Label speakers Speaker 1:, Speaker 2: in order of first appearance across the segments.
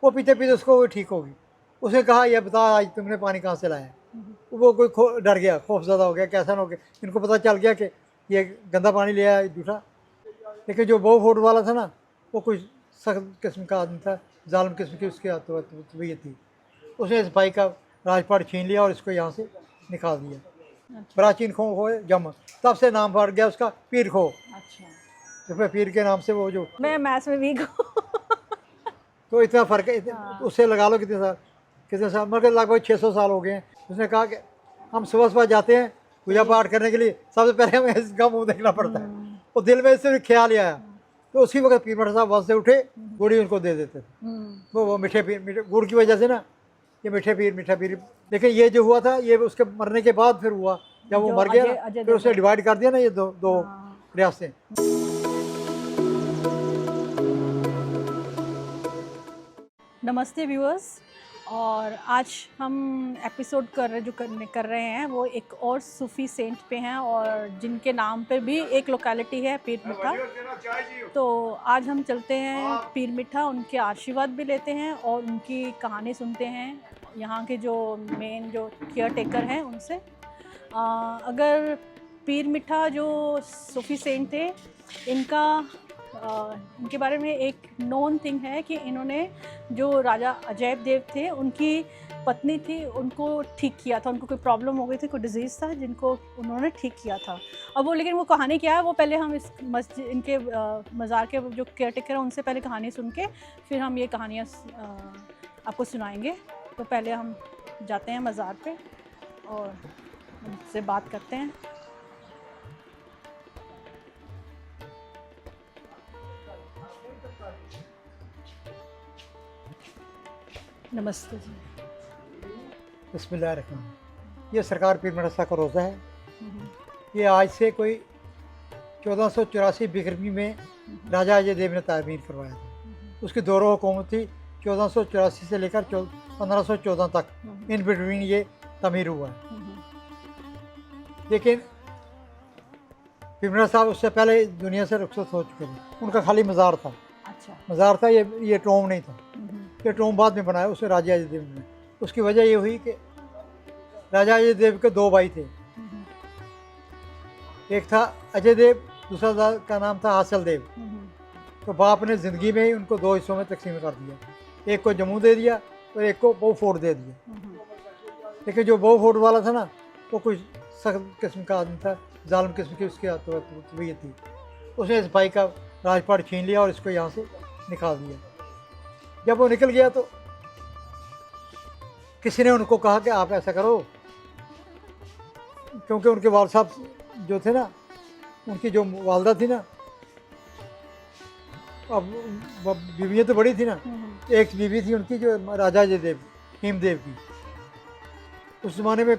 Speaker 1: वो पीते पीते उसको वो ठीक होगी। उसने कहा ये बता आज तुमने पानी कहाँ से लाया। वो कोई डर गया, खौफजदा हो गया, कैसा ना हो गया, इनको पता चल गया कि ये गंदा पानी ले आया झूठा। लेकिन जो बहु फूट वाला था ना, वो कोई सख्त किस्म का आदमी था, जालिम किस्म की उसकी तबीयत थी। उसने इस भाई का राजपाट छीन लिया और इसको यहाँ से निकाल दिया। प्राचीन खो खोए जम, तब से नाम पड़ गया उसका पीर खो।
Speaker 2: अच्छा,
Speaker 1: तो फिर पीर के नाम से वो जो
Speaker 2: मैं मैथ्स में वीक हूँ।
Speaker 1: तो इतना फ़र्क है उससे लगा लो कितने साल मगर लगभग 600 साल हो गए हैं। उसने कहा कि हम सुबह सुबह जाते हैं पूजा पाठ करने के लिए, सबसे पहले हमें इसका मुँह देखना पड़ता है। वो दिल में इससे ख्याल ही आया, तो उसी वक्त पीर मठ साहब वहाँ से उठे, गुड़ी उनको दे देते थे। वो मीठे पीर, मीठे गुड़ की वजह से ना ये मीठा पीर। लेकिन ये जो हुआ था ये उसके मरने के बाद फिर हुआ, जब वो मर गया ना फिर उसने डिवाइड कर दिया ना ये दो रियासतें।
Speaker 2: नमस्ते व्यूअर्स, और आज हम एपिसोड कर रहे हैं वो एक और सूफ़ी सेंट पे हैं, और जिनके नाम पर भी एक लोकेलिटी है पीर मिठा। तो आज हम चलते हैं पीर मिठा, उनके आशीर्वाद भी लेते हैं और उनकी कहानी सुनते हैं यहाँ के जो मेन जो केयर टेकर हैं उनसे। अगर पीर मिठा जो सूफ़ी सेंट थे, इनके बारे में एक नोन थिंग है कि इन्होंने जो राजा अजैब देव थे उनकी पत्नी थी, उनको ठीक किया था। उनको कोई प्रॉब्लम हो गई थी, कोई डिजीज़ था जिनको उन्होंने ठीक किया था। अब वो लेकिन वो कहानी क्या है वो पहले हम इस मस्जिद इनके मज़ार के जो केयर टेकर हैं उनसे पहले कहानी सुन के फिर हम ये कहानियाँ आपको सुनाएंगे। तो पहले हम जाते हैं मज़ार पे और उनसे बात करते हैं। नमस्ते जी।
Speaker 1: बिस्मिल्लाहिर्रहमानिर्रहीम। ये सरकार पीर मठ साहब का रोज़ा है। ये आज से कोई 1484 बिक्रमी में राजा अजय देव ने तामीर करवाया था। उसकी दौर हुकूमत थी 1484 से लेकर 1514 तक, इन बिटवीन ये तमीर हुआ है। लेकिन पीर मठ साहब उससे पहले दुनिया से रुखसत हो चुके थे। उनका खाली मज़ार था।
Speaker 2: अच्छा,
Speaker 1: मज़ार था, ये टोम नहीं था। ये टोम बाद में बनाया उसे राजा अजय देव ने। उसकी वजह ये हुई कि राजा अजय देव के दो भाई थे, एक था अजय देव, दूसरा का नाम था हासिल देव। तो बाप ने ज़िंदगी में ही उनको दो हिस्सों में तकसीम कर दिया, एक को जम्मू दे दिया और एक को बहु फोर्ट दे दिया। लेकिन जो बहु फोर्ट वाला था ना, वो कोई सख्त किस्म का आदमी था, जालिम किस्म की उसकी तबीयत थी। उसने इस भाई का राजपाट छीन लिया और इसको यहाँ से निकाल दिया। जब वो निकल गया तो किसी ने उनको कहा कि आप ऐसा करो, क्योंकि उनके वाल साहब जो थे ना, उनकी जो वालदा थी ना, अब बीवियाँ तो बड़ी थी ना, एक बीवी थी उनकी जो राजा अजय देव, हेमदेव की। उस ज़माने में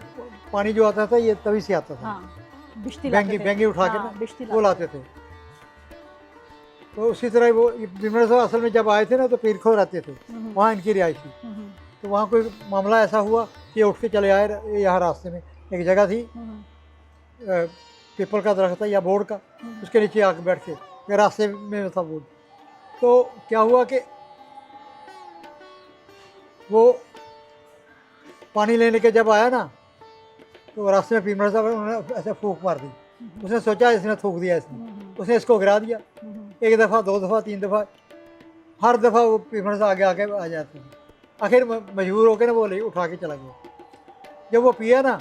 Speaker 1: पानी जो आता था ये तभी से आता था। बेंगी उठा के ना वो लाते थे। तो उसी तरह वो पीर मठ साहब असल में जब आए थे ना तो पीर खो रहते थे, वहाँ इनकी रिहाइश थी। तो वहाँ कोई मामला ऐसा हुआ कि उठ के चले आए। यहाँ रास्ते में एक जगह थी, पीपल का दरख्त था या बोर्ड का, उसके नीचे आके बैठ के रास्ते में था बोर्ड। तो क्या हुआ कि वो पानी लेने के जब आया ना तो रास्ते में पीर मठ साहब उन्होंने ऐसे फूंक मार दी। उसने सोचा इसने थूक दिया, उसने इसको गिरा दिया। एक दफ़ा, दो दफ़ा, तीन दफ़ा, हर दफ़ा वो पीर मठ साहब आगे आके आ जाते थे। आखिर मजबूर होकर ना वो ले उठा के चला गया। जब वो पिया ना,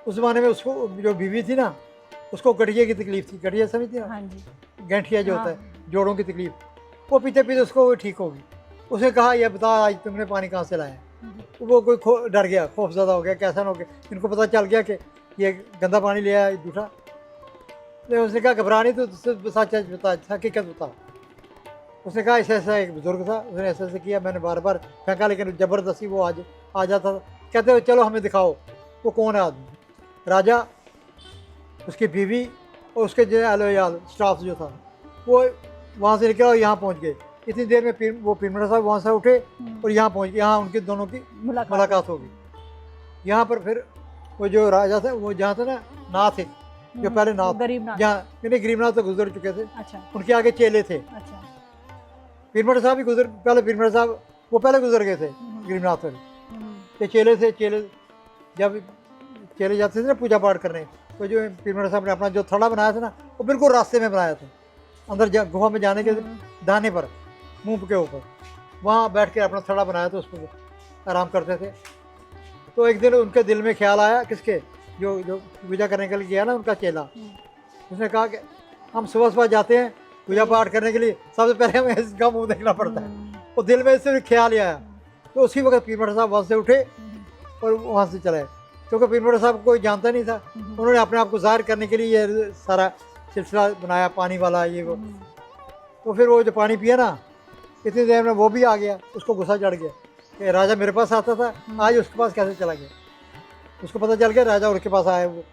Speaker 1: उस ज़माने में उसको जो बीवी थी ना, उसको गठिया की तकलीफ़ थी। गठिया समझती है?
Speaker 2: हाँ जी।
Speaker 1: गठिया जो होता है, जोड़ों की तकलीफ़। वो पीते पीते उसको वो ठीक होगी। उसने कहा ये बता आज तुमने पानी कहाँ से लाया। वो कोई डर गया, खौफजदा हो गया, कैसा ना हो गया, इनको पता चल गया कि ये गंदा पानी ले आया झूठा। तो उसने कहा घबरा नहीं, तो सच बता, हकीकत बता। उसने कहा ऐसा ऐसा एक बुज़ुर्ग था, उसने ऐसा ऐसा किया, मैंने बार बार फेंका लेकिन ज़बरदस्ती वो आज आ जाता था। कहते चलो हमें दिखाओ वो कौन है आदमी। राजा, उसकी बीवी और उसके जो अहल स्टाफ जो था वो वहाँ से निकला और यहाँ पहुँच गए। इतनी देर में पीर मठ साहब वहाँ से उठे और यहाँ पहुँच गए। यहाँ उनकी दोनों की मुलाकात हो गई। यहाँ पर फिर वो जो राजा था, वो जहाँ था ना, नाथ थे जो पहले नाथ, जहाँ गरीबनाथ तो गुजर चुके थे।
Speaker 2: अच्छा।
Speaker 1: उनके आगे चेले थे।
Speaker 2: अच्छा।
Speaker 1: पीर मठ साहब भी पहले पीर मठ साहब वो पहले गुजर गए थे गरीबनाथ वाले। ये चेले थे, चेले जब चले जाते थे ना पूजा पाठ करने, तो जो पीरमल साहब ने अपना जो थड़ा बनाया था ना, वो बिल्कुल रास्ते में बनाया था, अंदर गुफा में जाने के दाने पर, मुंह के ऊपर, वहाँ बैठ के अपना थड़ा बनाया था, उस पर आराम करते थे। तो एक दिन उनके दिल में ख्याल आया, किसके, जो जो पूजा करने के लिए गया ना उनका चेला, उसने कहा कि हम सुबह सुबह जाते हैं पूजा पाठ करने के लिए, सबसे पहले हमें इसका मुँह देखना पड़ता है। तो दिल में इससे ख्याल आया, तो उसी वक्त पीरमल साहब वहाँ से उठे और वहाँ से चले, क्योंकि पीरमल साहब कोई जानता नहीं था। उन्होंने अपने आप को जाहिर करने के लिए ये सारा सिलसिला बनाया, पानी वाला ये वो। तो फिर वो जो पानी पिया ना, इतनी देर में वो भी आ गया, उसको गुस्सा चढ़ गया कि राजा मेरे पास आता था, आज उसके पास कैसे चला गया। उसको पता चल गया राजा उसके पास आया वो।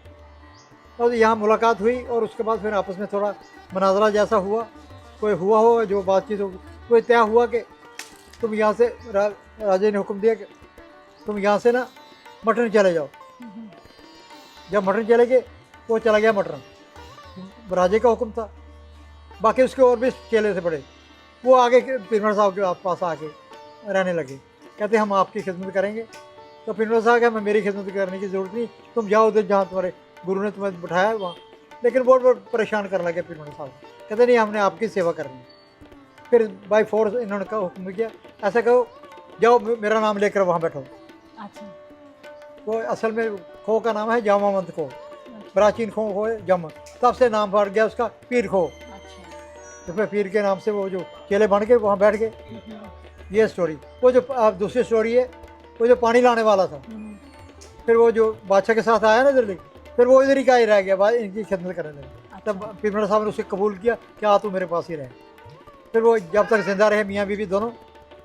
Speaker 1: और यहाँ मुलाकात हुई और उसके बाद फिर आपस में थोड़ा मनाजरा जैसा हुआ, कोई हुआ हो जो बातचीत होगी, कोई तय हुआ कि तुम यहाँ से राजा ने हुक्म दिया कि तुम यहाँ से ना मटन चले जाओ। जब मटन चले गए वो चला गया मटन, राजे का हुक्म था। बाकी उसके और भी चेले से पड़े, वो आगे पीरमल साहब के पास आके रहने लगे, कहते हम आपकी खिदमत करेंगे। तो पीरमल साहब कहा मैं मेरी खिदमत करने की ज़रूरत नहीं, तुम जाओ उधर जहाँ तुम्हारे गुरु ने तुम्हें बिठाया वहाँ। लेकिन बहुत परेशान करने लगे पीरमल साहब, कहते नहीं हमने आपकी सेवा करनी है। फिर बाई फोर्स इन्होंने कहा हुक्म किया, ऐसा कहो जाओ मेरा नाम लेकर वहाँ बैठो।
Speaker 2: अच्छा।
Speaker 1: वो असल में खो का नाम है जामावंत खो, प्राचीन खो है जम, तब से नाम पड़ गया उसका पीर खो। तो फिर पीर के नाम से वो जो चेले बन के वहाँ बैठ गए। ये स्टोरी। वो जो आप दूसरी स्टोरी है, वो जो पानी लाने वाला था, फिर वो जो बादशाह के साथ आया ना दिल्ली, फिर वो इधर ही का ही रह गया, बाद इनकी खिदमत करने लगे। तब पीरमल साहब ने उसे कबूल किया कि आ तू मेरे पास ही रहे। फिर वो जब तक जिंदा रहे मियाँ बीवी दोनों,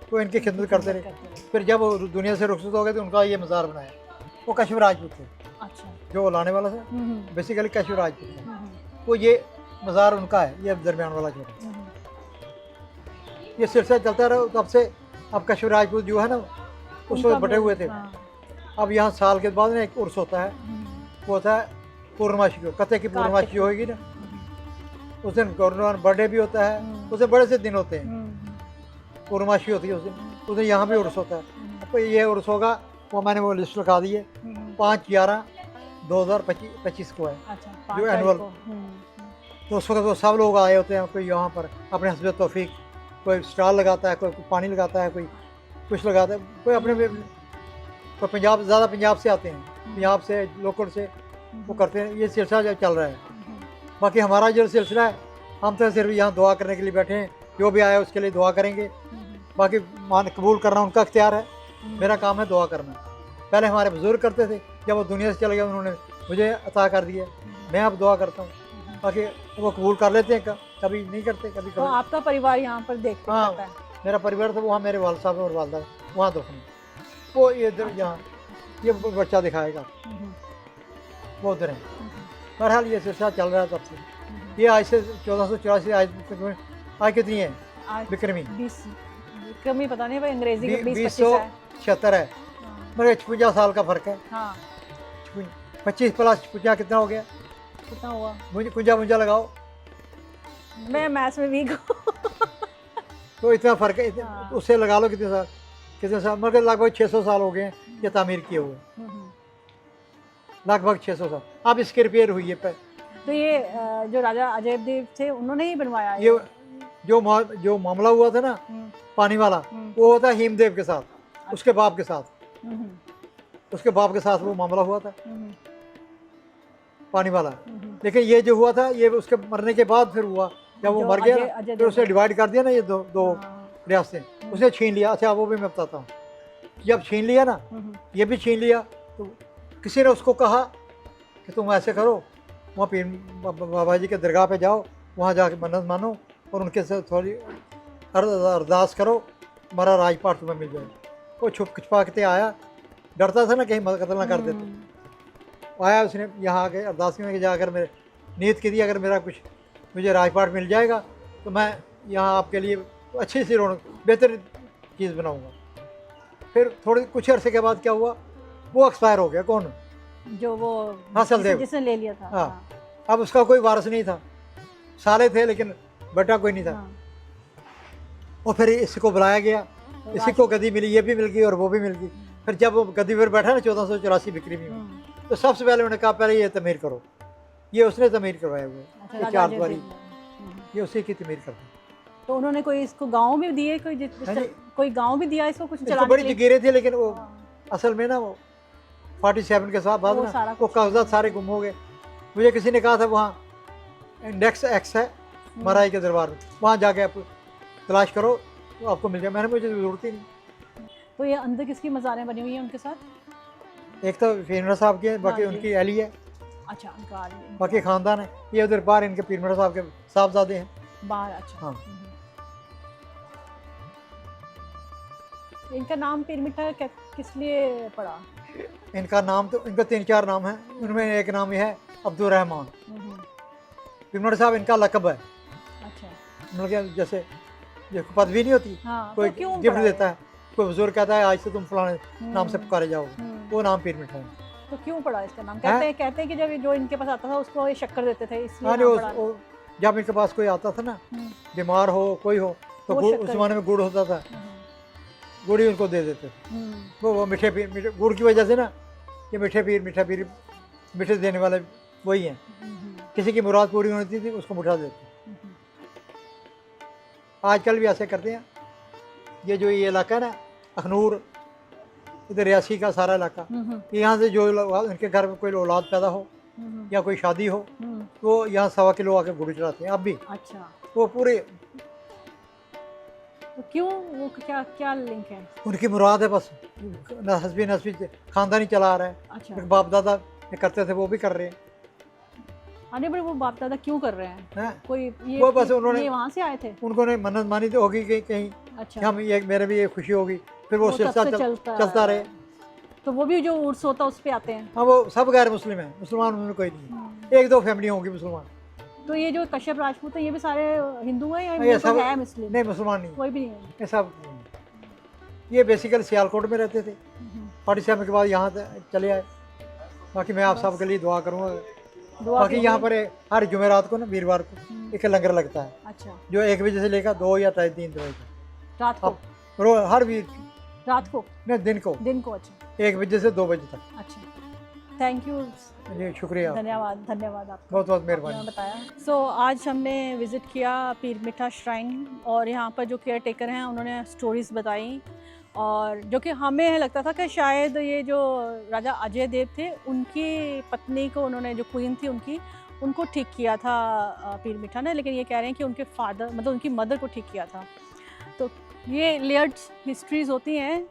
Speaker 1: तो इनकी खिदमत करते रहे। फिर जब वो दुनिया से रुखसत हो गए तो उनका ये मज़ार बनाया। वो कश्मीर राजपूत थे।
Speaker 2: अच्छा।
Speaker 1: जो लाने वाला था बेसिकली कश्मीर राजपूत था। वो ये मज़ार उनका है, ये दरमियान वाला जो है। ये सिलसिला चलता रहा तब से। अब कश्मीर राजपूत जो है ना, उस वक्त बटे हुए थे। अब यहाँ साल के बाद ना एक उर्स होता है, वो होता है पूर्णमासी को, कते की पूर्णमासी होगी ना, उस दिन गवर्नर बर्थडे भी होता है, उस दिन बड़े से दिन होते हैं, पूर्णमासी होती है उस दिन यहाँ भी उर्स होता है। तो ये उर्स होगा, वो मैंने वो लिस्ट लगा दी है, 5/11/2025 को है।
Speaker 2: अच्छा,
Speaker 1: जो एनुअल। तो उस वक्त वो सब लोग आए होते हैं, कोई यहाँ पर अपने हस्ब तौफीक, कोई स्टॉल लगाता है, कोई पानी लगाता है, कोई कुछ लगाता है, कोई अपने तो पंजाब, ज़्यादा पंजाब से आते हैं, पंजाब से लोकल से वो करते हैं। ये सिलसिला जो चल रहा है। बाकी हमारा जो सिलसिला है, हम तो सिर्फ यहाँ दुआ करने के लिए बैठे हैं, जो भी आया उसके लिए दुआ करेंगे। बाकी मान कबूल करना उनका अख्तियार है, मेरा काम है दुआ करना। पहले हमारे बुजुर्ग करते थे, जब वो दुनिया से चले गए उन्होंने मुझे अता कर दिया, मैं अब दुआ करता हूँ। बाकी वो कबूल कर लेते हैं, कभी नहीं करते, कभी
Speaker 2: तो आपका परिवार यहाँ पर देखते
Speaker 1: हाँ,
Speaker 2: है?
Speaker 1: मेरा परिवार तो वहाँ मेरे वाल साहब और वालदा वहाँ दफन, वो ये इधर यहाँ ये बच्चा दिखाएगा, वो उधर है। बहरहाल ये सिलसिला चल रहा है तब से। ये आज से 1484 आज कितनी है विक्रमी?
Speaker 2: 20 पता नहीं भाई, अंग्रेजी के
Speaker 1: 2076 है, मगर 56 साल का फर्क है।
Speaker 2: हाँ।
Speaker 1: 25 प्लस 56 कितना हो गया?
Speaker 2: कितना हुआ?
Speaker 1: मुझे कुंजा लगाओ,
Speaker 2: मैं मैथ्स में वीक हूँ।
Speaker 1: तो इतना फर्क है। हाँ। उससे लगा लो कितने साल, मगर लगभग 600 साल हो गए हैं ये तामीर किए हुए, लगभग 600 साल। अब इसकी रिपेयर हुई है।
Speaker 2: तो ये जो राजा अजय देव थे उन्होंने ही बनवाया
Speaker 1: ये जो मामला हुआ था ना पानी वाला, वो होता है हेमदेव के साथ, उसके बाप के साथ, उसके बाप के साथ वो मामला हुआ था पानी वाला। लेकिन ये जो हुआ था ये उसके मरने के बाद फिर हुआ, जब वो मर गया ना, फिर उसे डिवाइड कर दिया ना, ये दो रियासतें, उसे छीन लिया। अच्छा वो भी मैं बताता हूँ, जब छीन लिया ना, ये भी छीन लिया, तो किसी ने उसको कहा कि तुम ऐसे करो, वहाँ पीर बाबा जी के दरगाह पे जाओ, वहाँ जाके मन्नत मानो और उनके साथ थोड़ी अरदास करो, हमारा राजपाट तुम्हें मिल जाए। वो छुपा के आया, डरता था ना कहीं कत्ल ना कर देते। आया उसने यहाँ आके अरदास में जाकर मेरे नीयत की थी, अगर मेरा कुछ मुझे राजपाट मिल जाएगा तो मैं यहाँ आपके लिए अच्छी सी रौनक बेहतर चीज़ बनाऊँगा। फिर थोड़े कुछ अरसे के बाद क्या हुआ, वो एक्सपायर हो गया। कौन?
Speaker 2: जो वो
Speaker 1: हसल देव,
Speaker 2: जिसने ले लिया था।
Speaker 1: हाँ। अब उसका कोई वारिस नहीं था, साले थे लेकिन बेटा कोई नहीं था। और फिर इसको बुलाया गया इसी को गद्दी मिली, ये भी मिल गई और वो भी मिल गई। फिर जब वो गद्दी पर बैठा ना 1484 बिक्री में, तो सबसे पहले उन्होंने कहा पहले ये तमीर करो। ये उसने तमीर करवाए हुए, ये 4 द्वारी, ये उसी की तमीर करते।
Speaker 2: तो उन्होंने कोई इसको गाँव भी दिए, कोई गाँव भी दिया इसको कुछ चलाने
Speaker 1: बड़ी
Speaker 2: के लिए?
Speaker 1: जगीरें थी, लेकिन वो असल में ना वो 47 के साथ बाद ना वो कागजात सारे गुम हो गए। मुझे किसी ने कहा था वहाँ इंडेक्स एक्स है महाराज के दरबार में, वहाँ जाके आप तलाश करो तो आपको मिल जाए। मैंने मुझे ज़रूरत ही नहीं।
Speaker 2: तो ये अंदर किसकी मज़ारें बनी हुई हैं उनके साथ?
Speaker 1: एक तो पीरमेड़ा साहब की है, बाकी उनकी अली है,
Speaker 2: अच्छा उनका अली,
Speaker 1: बाकी ख़ानदान है। ये उधर बाहर इनके पीरमेड़ा साहब के साहबजादे हैं
Speaker 2: बाहर। अच्छा
Speaker 1: हाँ।
Speaker 2: इनका नाम पीरमिठा किस लिए पड़ा?
Speaker 1: इनका नाम तो इनका 3-4 नाम है, उनमें एक नाम ये है अब्दुल रहमान। पीरमेड़ा साहब इनका लकब है।
Speaker 2: अच्छा,
Speaker 1: मतलब कि जैसे ये पदवी नहीं होती,
Speaker 2: हाँ,
Speaker 1: कोई
Speaker 2: तो क्यों
Speaker 1: गिफ्ट
Speaker 2: पड़ा
Speaker 1: देता है, कोई बुजुर्ग कहता है आज से तुम फलाने नाम से पुकारे जाओगे, वो नाम पीरमिठा है।
Speaker 2: तो क्यों पड़ा इसका नाम? कहते हैं कि जब जो इनके पास आता था उसको ये शक्कर देते थे, इसलिए
Speaker 1: हाँ,
Speaker 2: नाम पड़ा।
Speaker 1: जब इनके पास कोई आता था ना, बीमार हो कोई हो, तो उस ज़माने में गुड़ होता था, गुड़ ही उनको दे देते थे। वो मीठे गुड़ की वजह से ना ये मीठा पीर मीठे देने वाले वही हैं। किसी की मुराद पूरी होती थी उसको मिठा देते। आजकल भी ऐसे करते हैं। ये जो ये इलाका है ना अखनूर, इधर रियासी का सारा इलाका, यहाँ से जो उनके घर में कोई औलाद पैदा हो या कोई शादी हो तो यहाँ 1.25 किलो आके गुड़ चढ़ाते हैं अब भी।
Speaker 2: अच्छा,
Speaker 1: वो पूरे
Speaker 2: तो क्यों, वो क्या लिंक है?
Speaker 1: उनकी मुराद है बस, नस्बी खानदानी चला आ रहा है।
Speaker 2: अच्छा,
Speaker 1: बाप दादा करते थे वो भी कर रहे हैं।
Speaker 2: अरे बड़े वो बाप दादा क्यों कर रहे हैं? कोई ये
Speaker 1: वो बस उन्होंने
Speaker 2: वहाँ से आए थे,
Speaker 1: उन्होंने मन्नत मानी तो होगी कहीं।
Speaker 2: अच्छा,
Speaker 1: हम ये मेरे भी ये खुशी होगी, फिर वो सिलसिला चलता रहे।
Speaker 2: तो वो भी जो उर्स होता उस पे आते हैं?
Speaker 1: हाँ, वो सब गैर मुस्लिम है, मुसलमान उनमें कोई नहीं है, 1-2 फैमिली होंगी मुसलमान।
Speaker 2: तो ये जो कश्यप राजपूत है ये भी सारे हिंदू हैं या
Speaker 1: ये सब
Speaker 2: है मुस्लिम?
Speaker 1: नहीं, मुसलमान नहीं,
Speaker 2: कोई भी नहीं है।
Speaker 1: ये सब ये बेसिकली सियालकोट में रहते थे, 47 के बाद यहाँ चले आए। बाकी मैं आप सब के लिए दुआ करूँगा। बाकी यहाँ पर हर जुमेरात को ना वीरवार को एक लंगर लगता है।
Speaker 2: अच्छा,
Speaker 1: जो 1 बजे से लेकर 2 या 3 बजे तक
Speaker 2: रात को?
Speaker 1: हर वीर
Speaker 2: रात को
Speaker 1: नहीं, दिन को।
Speaker 2: अच्छा,
Speaker 1: 1 बजे से 2 बजे तक।
Speaker 2: अच्छा, थैंक यू
Speaker 1: जी, शुक्रिया,
Speaker 2: धन्यवाद आपका,
Speaker 1: बहुत बहुत मेहरबानी।
Speaker 2: बताया। सो आज हमने विज़िट किया पीरमिठा श्राइन और यहाँ पर जो केयर टेकर हैं उन्होंने स्टोरीज़ बताई, और जो कि हमें लगता था कि शायद ये जो राजा अजय देव थे उनकी पत्नी को उन्होंने, जो क्वीन थी उनको ठीक किया था पीरमिठा ने, लेकिन ये कह रहे हैं कि उनके फादर मतलब उनकी मदर को ठीक किया था। तो ये लेयर्ड हिस्ट्रीज़ होती हैं,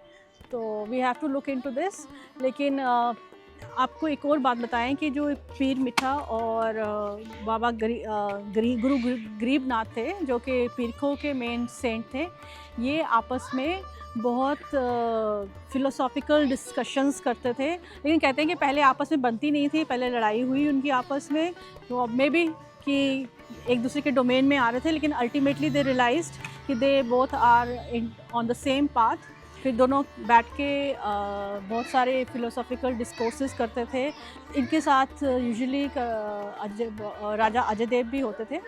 Speaker 2: तो we have to look into this. लेकिन आपको एक और बात बताएं कि जो पीरमिठा और बाबा गुरु गरीबनाथ थे जो कि पीरखों के मेन सेंट थे, ये आपस में बहुत फ़िलोसॉफ़िकल डिस्कशंस करते थे, लेकिन कहते हैं कि पहले आपस में बनती नहीं थी, पहले लड़ाई हुई उनकी आपस में, तो अब में भी कि एक दूसरे के डोमेन में आ रहे थे, लेकिन अल्टीमेटली दे रियलाइज्ड कि they both are on the same path. फिर दोनों बैठ के बहुत सारे फ़िलोसॉफ़िकल डिस्कोर्सेस करते थे। इनके साथ यूजुअली राजा अजय देव भी होते थे।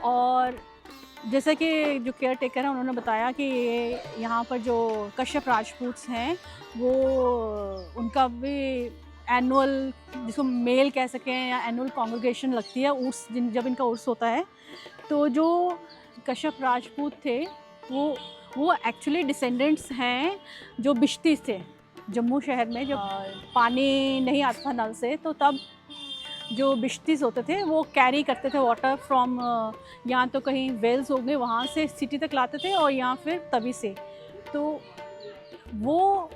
Speaker 2: और जैसे कि जो केयर टेकर हैं उन्होंने बताया कि ये यहाँ पर जो कश्यप राजपूत्स हैं वो उनका भी एनुअल, जिसको मेल कह सकें या एनुअल कॉन्ग्रेगेशन लगती है उर्स, जब इनका उर्स होता है, तो जो कश्यप राजपूत थे वो एक्चुअली डिसेंडेंट्स हैं जो बिश्ती थे। जम्मू शहर में जब पानी नहीं आता था नल से, तो तब जो बिश्तीज़ होते थे वो कैरी करते थे वाटर फ्रॉम यहाँ तो कहीं वेल्स हो गए, वहाँ से सिटी तक लाते थे, और यहाँ फिर तवी से। तो वो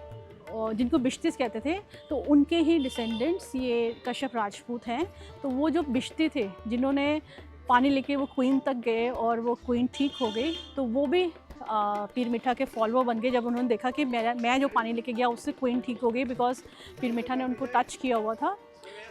Speaker 2: जिनको बिश्तीज़ कहते थे, तो उनके ही डिसेंडेंट्स ये कश्यप राजपूत हैं। तो वो जो बिश्ती थे जिन्होंने पानी लेके वो क्वीन तक गए और वो क्वीन ठीक हो गई, तो वो भी पीरमिठा के फॉलोअर बन गए। जब उन्होंने देखा कि मैं जो पानी लेके गया उससे क्वीन ठीक हो गई, बिकॉज पीरमिठा ने उनको टच किया हुआ था,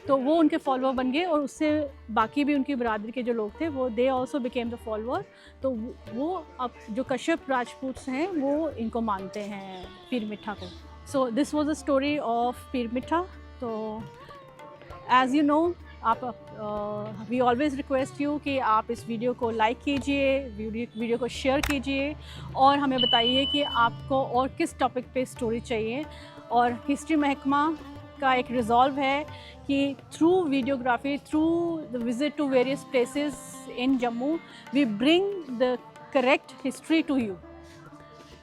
Speaker 2: तो वो उनके फॉलोअर बन गए, और उससे बाकी भी उनकी बरादरी के जो लोग थे वो they also became the follower. तो वो अब जो कश्यप राजपूत्स हैं वो इनको मानते हैं पीरमिठा को। So this was a story of Pirmitha. तो एज़ यू नो आप वी ऑलवेज़ रिक्वेस्ट यू कि आप इस वीडियो को लाइक कीजिए, वीडियो को शेयर कीजिए और हमें बताइए कि आपको और किस टॉपिक पे स्टोरी चाहिए। और हिस्ट्री महकमा का एक रिजॉल्व है कि through videography, through the visit to various places in Jammu, we bring the correct history to you.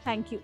Speaker 2: Thank you.